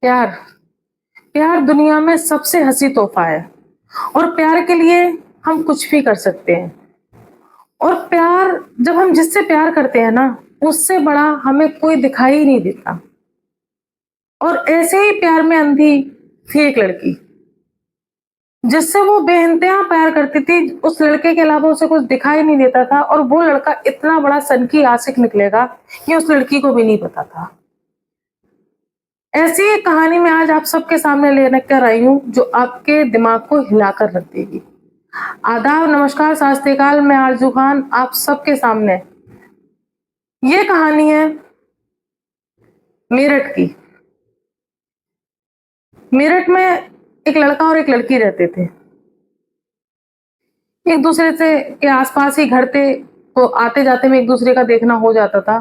प्यार प्यार दुनिया में सबसे हसी तोहफा है। और प्यार के लिए हम कुछ भी कर सकते हैं। और प्यार जब हम जिससे प्यार करते हैं ना, उससे बड़ा हमें कोई दिखाई ही नहीं देता। और ऐसे ही प्यार में अंधी थी एक लड़की, जिससे वो बेइंतहा प्यार करती थी। उस लड़के के अलावा उसे कुछ दिखाई नहीं देता था, और वो लड़का इतना बड़ा सनकी आशिक निकलेगा ये उस लड़की को भी नहीं पता था। ऐसी एक कहानी मैं आज आप सबके सामने लेकर कर आई हूँ, जो आपके दिमाग को हिलाकर रख देगी। आदाब, नमस्कार, सत श्री अकाल। मैं आरजू खान आप सबके सामने। ये कहानी है मेरठ की। मेरठ में एक लड़का और एक लड़की रहते थे। एक दूसरे से के आसपास ही घर थे, तो आते जाते में एक दूसरे का देखना हो जाता था।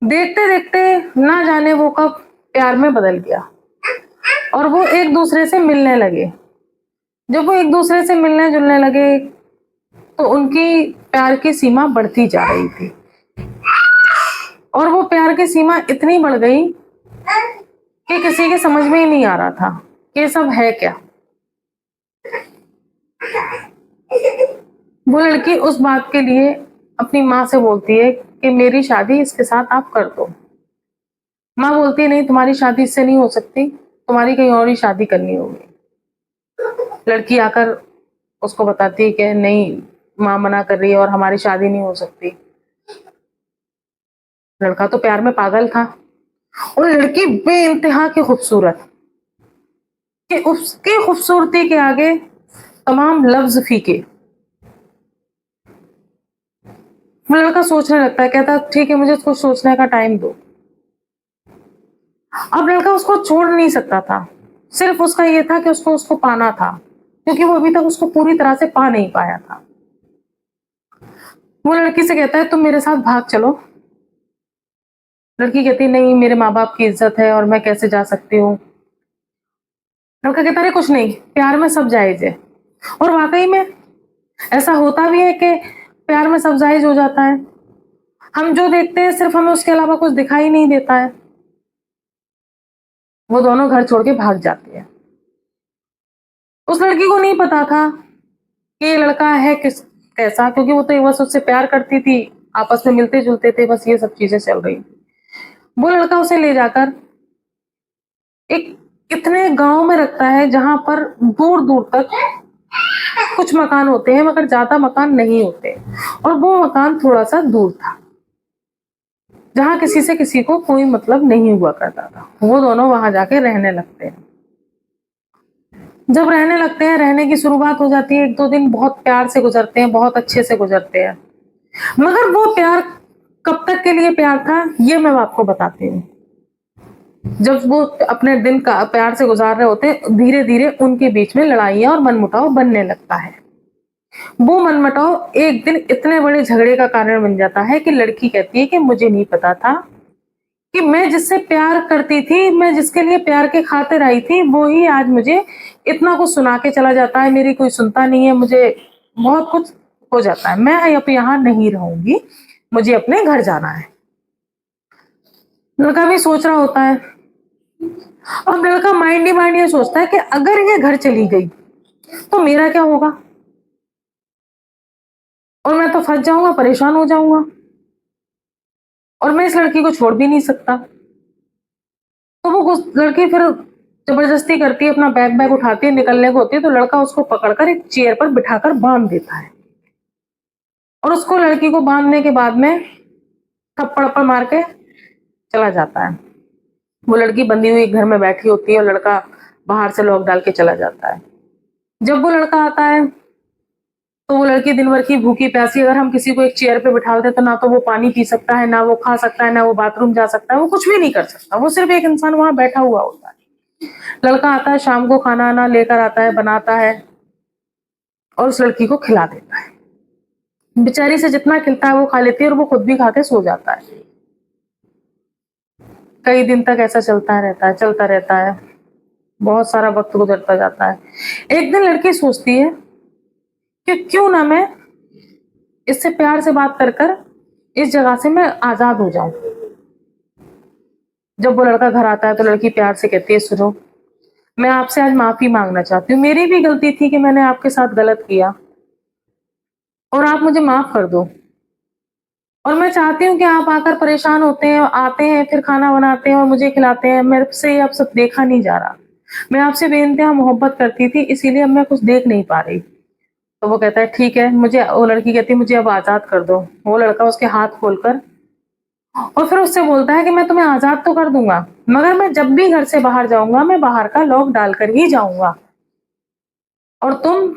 देखते देखते ना जाने वो कब प्यार में बदल गया, और वो एक दूसरे से मिलने लगे। जब वो एक दूसरे से मिलने जुलने लगे, तो उनकी प्यार की सीमा बढ़ती जा रही थी। और वो प्यार की सीमा इतनी बढ़ गई कि किसी के समझ में ही नहीं आ रहा था कि ये सब है क्या। वो लड़की उस बात के लिए अपनी माँ से बोलती है कि मेरी शादी इसके साथ आप कर दो। माँ बोलती है नहीं, तुम्हारी शादी इससे नहीं हो सकती, तुम्हारी कहीं और ही शादी करनी होगी। लड़की आकर उसको बताती है कि नहीं, माँ मना कर रही है और हमारी शादी नहीं हो सकती। लड़का तो प्यार में पागल था, और लड़की बेइंतहा की खूबसूरत, कि उसकी खूबसूरती के आगे तमाम लफ्ज फीके। वो लड़का सोचने लगता है, कहता ठीक है, मुझे कुछ सोचने का टाइम दो। अब लड़का उसको छोड़ नहीं सकता था। सिर्फ उसका ये था कि उसको उसको पाना था, क्योंकि वो अभी तक उसको पूरी तरह से पा नहीं पाया था। वो लड़की से कहता है तुम मेरे साथ भाग चलो। लड़की कहती नहीं, मेरे माँ बाप की इज्जत है और मैं कैसे जा सकती हूँ। लड़का कहता अरे कुछ नहीं, प्यार में सब जायज है। और वाकई में ऐसा होता भी है कि प्यार में सब जायज हो जाता है। हम जो देखते हैं सिर्फ हमें उसके अलावा कुछ दिखाई नहीं देता है। वो दोनों घर छोड़ के भाग जाती है। उस लड़की को नहीं पता था कि ये लड़का है किस कैसा, क्योंकि वो तो बस उससे प्यार करती थी, आपस में मिलते जुलते थे, बस ये सब चीजें चल रही थी। वो लड़का उसे ले जाकर एक इतने गांव में रखता है जहां पर दूर दूर तक कुछ मकान होते हैं, मगर ज्यादा मकान नहीं होते। और वो मकान थोड़ा सा दूर था, जहां किसी से किसी को कोई मतलब नहीं हुआ करता था। वो दोनों वहां जाके रहने लगते हैं। जब रहने लगते हैं, रहने की शुरुआत हो जाती है। एक दो दिन बहुत प्यार से गुजरते हैं, बहुत अच्छे से गुजरते हैं। मगर वो प्यार कब तक के लिए प्यार था, ये मैं आपको बताती हूँ। जब वो अपने दिन का प्यार से गुजार रहे होते हैं, धीरे धीरे उनके बीच में लड़ाइयां और मनमुटाव बनने लगता है। वो मनमुटाव एक दिन इतने बड़े झगड़े का कारण बन जाता है कि लड़की कहती है कि मुझे नहीं पता था कि मैं जिससे प्यार करती थी, मैं जिसके लिए प्यार के खातिर आई थी, वो ही आज मुझे इतना कुछ सुना के चला जाता है। मेरी कोई सुनता नहीं है, मुझे बहुत कुछ हो जाता है। मैं अब यहाँ नहीं रहूंगी, मुझे अपने घर जाना है। लड़का भी सोच रहा होता है। अब लड़का माइंड ही माइंड ये सोचता है कि अगर ये घर चली गई तो मेरा क्या होगा, और मैं तो फंस जाऊंगा, परेशान हो जाऊंगा, और मैं इस लड़की को छोड़ भी नहीं सकता। तो वो लड़की फिर जबरदस्ती करती है, अपना बैग बैग उठाती है, निकलने को होती है, तो लड़का उसको पकड़कर एक चेयर पर बिठाकर बांध देता है। और उसको लड़की को बांधने के बाद में थप्पड़ पर मार के चला जाता है। वो लड़की बंधी हुई घर में बैठी होती है, और लड़का बाहर से लॉक डाल के चला जाता है। जब वो लड़का आता है, तो वो लड़की दिन भर की भूखी प्यासी, अगर हम किसी को एक चेयर पे बिठा देते तो ना तो वो पानी पी सकता है, ना वो खा सकता है, ना वो बाथरूम जा सकता है, वो कुछ भी नहीं कर सकता। वो सिर्फ एक इंसान वहां बैठा हुआ होता है। लड़का आता है, शाम को खाना आना लेकर आता है, बनाता है, और उस लड़की को खिला देता है। बेचारी से जितना खिलता है वो खा लेती है, और वो खुद भी खा के सो जाता है। कई दिन तक ऐसा चलता रहता है। बहुत सारा वक्त गुजरता जाता है। एक दिन लड़की सोचती है कि क्यों ना मैं इससे प्यार से बात कर कर इस जगह से मैं आजाद हो जाऊं। जब वो लड़का घर आता है तो लड़की प्यार से कहती है, सुनो, मैं आपसे आज माफी मांगना चाहती हूँ, मेरी भी गलती थी कि मैंने आपके साथ गलत किया और आप मुझे माफ कर दो। और मैं चाहती हूँ कि आप आकर परेशान होते हैं, आते हैं, फिर खाना बनाते हैं और मुझे खिलाते हैं, मेरे से ये अब सब देखा नहीं जा रहा। मैं आपसे बेइंतहा मोहब्बत करती थी, इसीलिए अब मैं कुछ देख नहीं पा रही। तो वो कहता है, ठीक है, मुझे, वो लड़की कहती है, मुझे अब आजाद कर दो। वो लड़का उसके हाथ खोलकर और फिर उससे बोलता है कि मैं तुम्हें आजाद तो कर दूंगा, मगर मैं जब भी घर से बाहर जाऊंगा मैं बाहर का लॉक डालकर ही जाऊंगा और तुम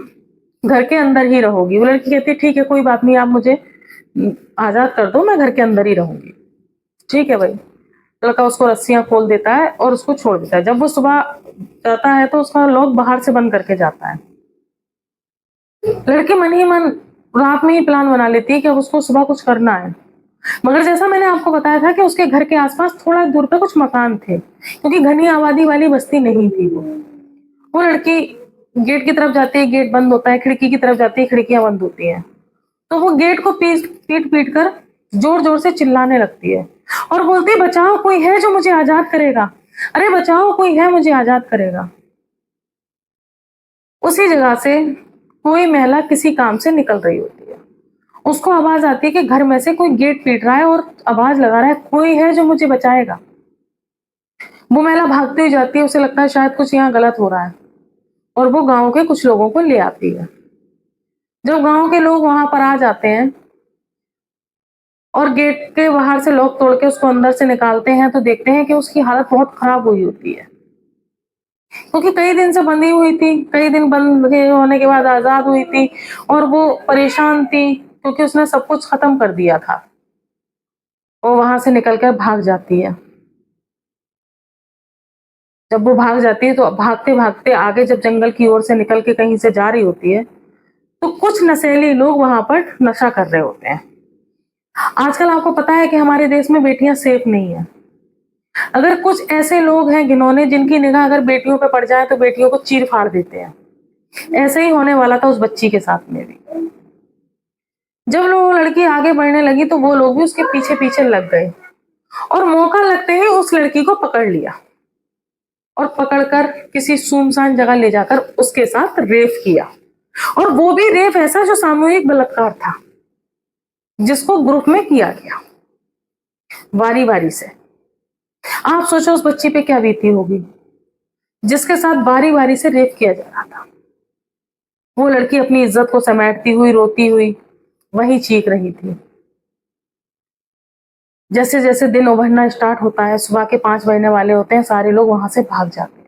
घर के अंदर ही रहोगी। वो लड़की कहती है, ठीक है, कोई बात नहीं, आप मुझे आजाद कर दो, मैं घर के अंदर ही रहूंगी। ठीक है भाई। लड़का उसको रस्सियां खोल देता है और उसको छोड़ देता है। जब वो सुबह जाता है तो उसका लॉक बाहर से बंद करके जाता है। लड़की मन ही मन रात में ही प्लान बना लेती है कि अब उसको सुबह कुछ करना है, मगर जैसा मैंने आपको बताया था कि उसके घर के आसपास थोड़ा दूर पे कुछ मकान थे, क्योंकि घनी आबादी वाली बस्ती नहीं थी वो लड़की गेट की तरफ जाती है, गेट बंद होता है, खिड़की की तरफ जाती है, खिड़कियां बंद होती हैं। तो वो गेट को पीट पीट पीट कर जोर जोर से चिल्लाने लगती है और बोलती है, बचाओ, कोई है जो मुझे आजाद करेगा, अरे बचाओ, कोई है मुझे आजाद करेगा। उसी जगह से कोई महिला किसी काम से निकल रही होती है, उसको आवाज आती है कि घर में से कोई गेट पीट रहा है और आवाज लगा रहा है, कोई है जो मुझे बचाएगा। वो महिला भागती हुई जाती है, उसे लगता है शायद कुछ यहाँ गलत हो रहा है और वो गांव के कुछ लोगों को ले आती है। जब गांव के लोग वहां पर आ जाते हैं और गेट के बाहर से लॉक तोड़ के उसको अंदर से निकालते हैं तो देखते हैं कि उसकी हालत बहुत खराब हुई होती है, क्योंकि कई दिन से बंधी हुई थी, कई दिन बंद होने के बाद आजाद हुई थी और वो परेशान थी क्योंकि उसने सब कुछ खत्म कर दिया था। वो वहां से निकलकर भाग जाती है। जब वो भाग जाती है तो भागते भागते आगे जब जंगल की ओर से निकल के कहीं से जा रही होती है तो कुछ नशेली लोग वहां पर नशा कर रहे होते हैं। आजकल आपको पता है कि हमारे देश में बेटियां सेफ नहीं है। अगर कुछ ऐसे लोग हैं जिन्होंने, जिनकी निगाह अगर बेटियों पे पड़ जाए तो बेटियों को चीर फाड़ देते हैं। ऐसे ही होने वाला था उस बच्ची के साथ में भी। जब वो लड़की आगे बढ़ने लगी तो वो लोग भी उसके पीछे पीछे लग गए और मौका लगते ही उस लड़की को पकड़ लिया और पकड़कर किसी सुनसान जगह ले जाकर उसके साथ रेप किया। और वो भी रेप ऐसा जो सामूहिक बलात्कार था, जिसको ग्रुप में किया गया वारी वारी से। आप सोचो उस बच्ची पे क्या बीती होगी जिसके साथ बारी बारी से रेप किया जा रहा था। वो लड़की अपनी इज्जत को समेटती हुई, रोती हुई वहीं चीख रही थी। जैसे जैसे दिन उभरना स्टार्ट होता है, सुबह के 5 बजने वाले होते हैं, सारे लोग वहां से भाग जाते हैं।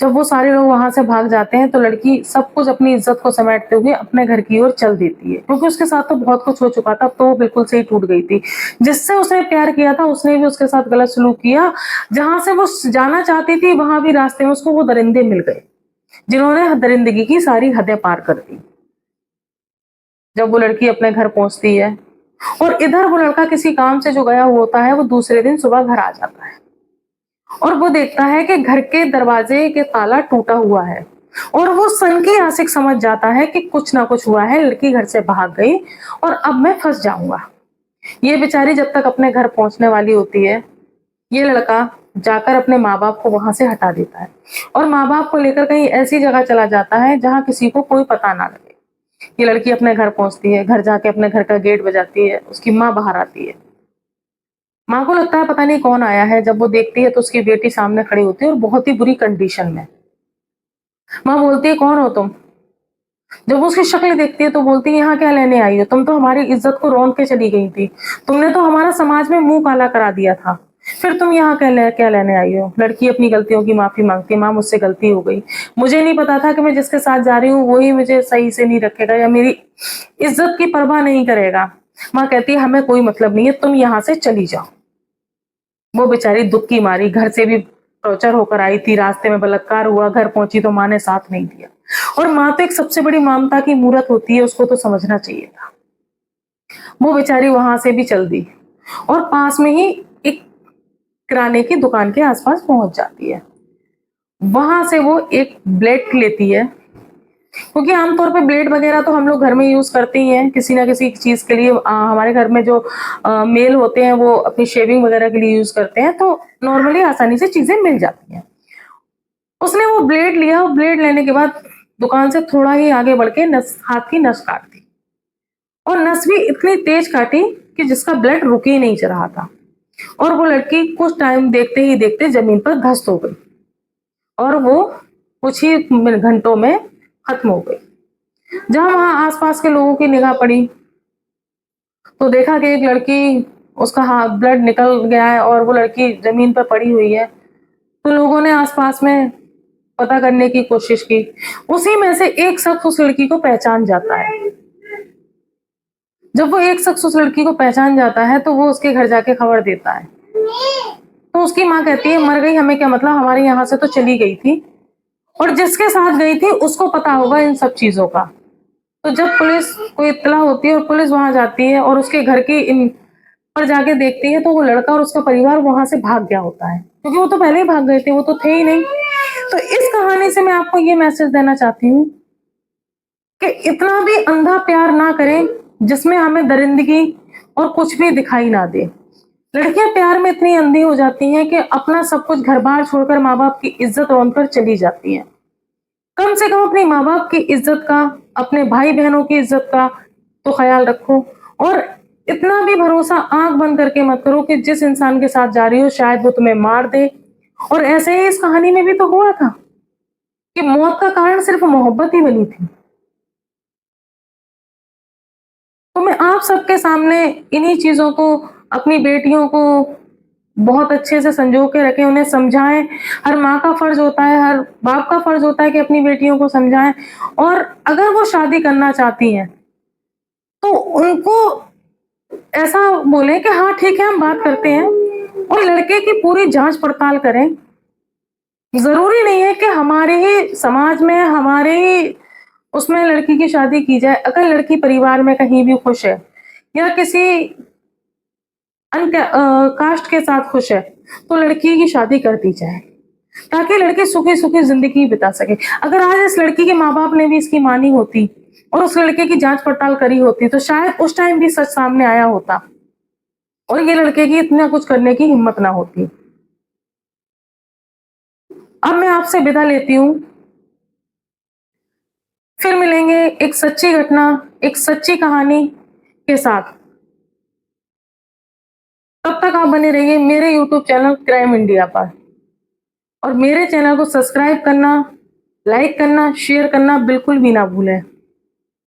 जब वो सारे लोग वहां से भाग जाते हैं तो लड़की सब कुछ अपनी इज्जत को समेटते हुए अपने घर की ओर चल देती है, क्योंकि उसके साथ तो बहुत कुछ हो चुका था। अब तो वो बिल्कुल से ही टूट गई थी। जिससे उसने प्यार किया था उसने भी उसके साथ गलत सलूक किया। जहां से वो जाना चाहती थी वहां भी रास्ते में उसको वो दरिंदे मिल गए जिन्होंने दरिंदगी की सारी हदें पार कर दी। जब वो लड़की अपने घर पहुंचती है और इधर वो लड़का किसी काम से जो गया होता है वो दूसरे दिन सुबह घर आ जाता है और वो देखता है कि घर के दरवाजे के ताला टूटा हुआ है और वो सन की आशिक समझ जाता है कि कुछ ना कुछ हुआ है, लड़की घर से भाग गई और अब मैं फंस जाऊंगा। ये बेचारी जब तक अपने घर पहुंचने वाली होती है, ये लड़का जाकर अपने माँ बाप को वहां से हटा देता है और माँ बाप को लेकर कहीं ऐसी जगह चला जाता है जहां किसी को कोई पता ना लगे। ये लड़की अपने घर पहुंचती है, घर जाके अपने घर का गेट बजाती है, उसकी माँ बाहर आती है। माँ को लगता है पता नहीं कौन आया है। जब वो देखती है तो उसकी बेटी सामने खड़ी होती है और बहुत ही बुरी कंडीशन में। माँ बोलती है, कौन हो तुम? जब वो उसकी शक्ल देखती है तो बोलती है, यहाँ क्या लेने आई हो? तुम तो हमारी इज्जत को रौंद के चली गई थी, तुमने तो हमारा समाज में मुंह काला करा दिया था, फिर तुम यहाँ क्या लेने आई हो? लड़की अपनी गलतियों की माफी मांगती है, माँ मुझसे गलती हो गई, मुझे नहीं पता था कि मैं जिसके साथ जा रही हूँ वही मुझे सही से नहीं रखेगा या मेरी इज्जत की परवाह नहीं करेगा। माँ कहती है, हमें कोई मतलब नहीं है, तुम यहाँ से चली जाओ। वो बेचारी दुख की मारी घर से भी टॉर्चर होकर आई थी, रास्ते में बलात्कार हुआ, घर पहुंची तो माँ ने साथ नहीं दिया। और माँ तो एक सबसे बड़ी ममता की मूरत होती है, उसको तो समझना चाहिए था। वो बेचारी वहां से भी चल दी और पास में ही एक किराने की दुकान के आसपास पहुंच जाती है। वहां से वो एक ब्लेड लेती है क्योंकि आमतौर पे ब्लेड वगैरह तो हम लोग घर में यूज़ करते ही हैं, किसी ना किसी चीज़ के लिए। हमारे घर में जो मेल होते हैं वो अपनी शेविंग वगैरह के लिए यूज़ करते हैं, तो नॉर्मली आसानी से चीज़ें मिल जाती हैं। उसने वो ब्लेड लिया, और ब्लेड लेने के बाद दुकान से थोड़ा ही आगे बढ़ के हाथ की नस काट दी, और नस भी इतनी तेज काटी कि जिसका ब्लड रुक ही नहीं रहा था, और वो लड़की कुछ टाइम देखते ही देखते जमीन पर धंस हो गई, और वो कुछ ही घंटों में खत्म हो गई। जहां वहां आसपास के लोगों की निगाह पड़ी तो देखा कि एक लड़की, उसका हाथ ब्लड निकल गया है और वो लड़की जमीन पर पड़ी हुई है। तो लोगों ने आसपास में पता करने की कोशिश की। उसी में से एक शख्स उस लड़की को पहचान जाता है। जब वो एक शख्स उस लड़की को पहचान जाता है तो वो उसके घर जाके खबर देता है। तो उसकी माँ कहती है, मर गई हमें क्या मतलब, हमारे यहाँ से तो चली गई थी, और जिसके साथ गई थी उसको पता होगा इन सब चीजों का। तो जब पुलिस को इत्तला होती है और पुलिस वहां जाती है और उसके घर की इन पर जाके देखती है, तो वो लड़का और उसका परिवार वहां से भाग गया होता है, क्योंकि वो तो पहले ही भाग गए थे, वो तो थे ही नहीं। तो इस कहानी से मैं आपको ये मैसेज देना चाहती हूँ कि इतना भी अंधा प्यार ना करें जिसमें हमें दरिंदगी और कुछ भी दिखाई ना दे। लड़कियां प्यार में इतनी अंधी हो जाती हैं कि अपना सब कुछ घर बार छोड़कर माँ बाप की इज्जत रौंद कर चली जाती हैं। कम से कम अपने माँ बाप की इज्जत का, अपने भाई बहनों की इज्जत का तो ख्याल रखो, और इतना भी भरोसा आंख बंद करके मत करो कि जिस इंसान के साथ जा रही हो शायद वो तुम्हें मार दे। और ऐसे ही इस कहानी में भी तो हुआ था कि मौत का कारण सिर्फ मोहब्बत ही बनी थी। तो मैं आप सबके सामने इन्हीं चीजों को, अपनी बेटियों को बहुत अच्छे से संजो के रखें, उन्हें समझाएं। हर माँ का फर्ज होता है, हर बाप का फर्ज होता है कि अपनी बेटियों को समझाएं। और अगर वो शादी करना चाहती हैं तो उनको ऐसा बोले कि हाँ ठीक है, हम बात करते हैं, और लड़के की पूरी जांच पड़ताल करें। जरूरी नहीं है कि हमारे ही समाज में, हमारे ही उसमें लड़की की शादी की जाए। अगर लड़की परिवार में कहीं भी खुश है या किसी कास्ट के साथ खुश है तो लड़की की शादी कर दी जाए, ताकि लड़की सुखी सुखी जिंदगी बिता सके। अगर आज इस लड़की के माँ बाप ने भी इसकी मानी होती और उस लड़के की जांच पड़ताल करी होती तो शायद उस टाइम भी सच सामने आया होता और ये लड़के की इतना कुछ करने की हिम्मत ना होती। अब मैं आपसे विदा लेती हूँ, फिर मिलेंगे एक सच्ची घटना, एक सच्ची कहानी के साथ। तब तक आप बने रहिए मेरे YouTube चैनल क्राइम इंडिया पर, और मेरे चैनल को सब्सक्राइब करना, लाइक करना, शेयर करना बिल्कुल भी ना भूलें।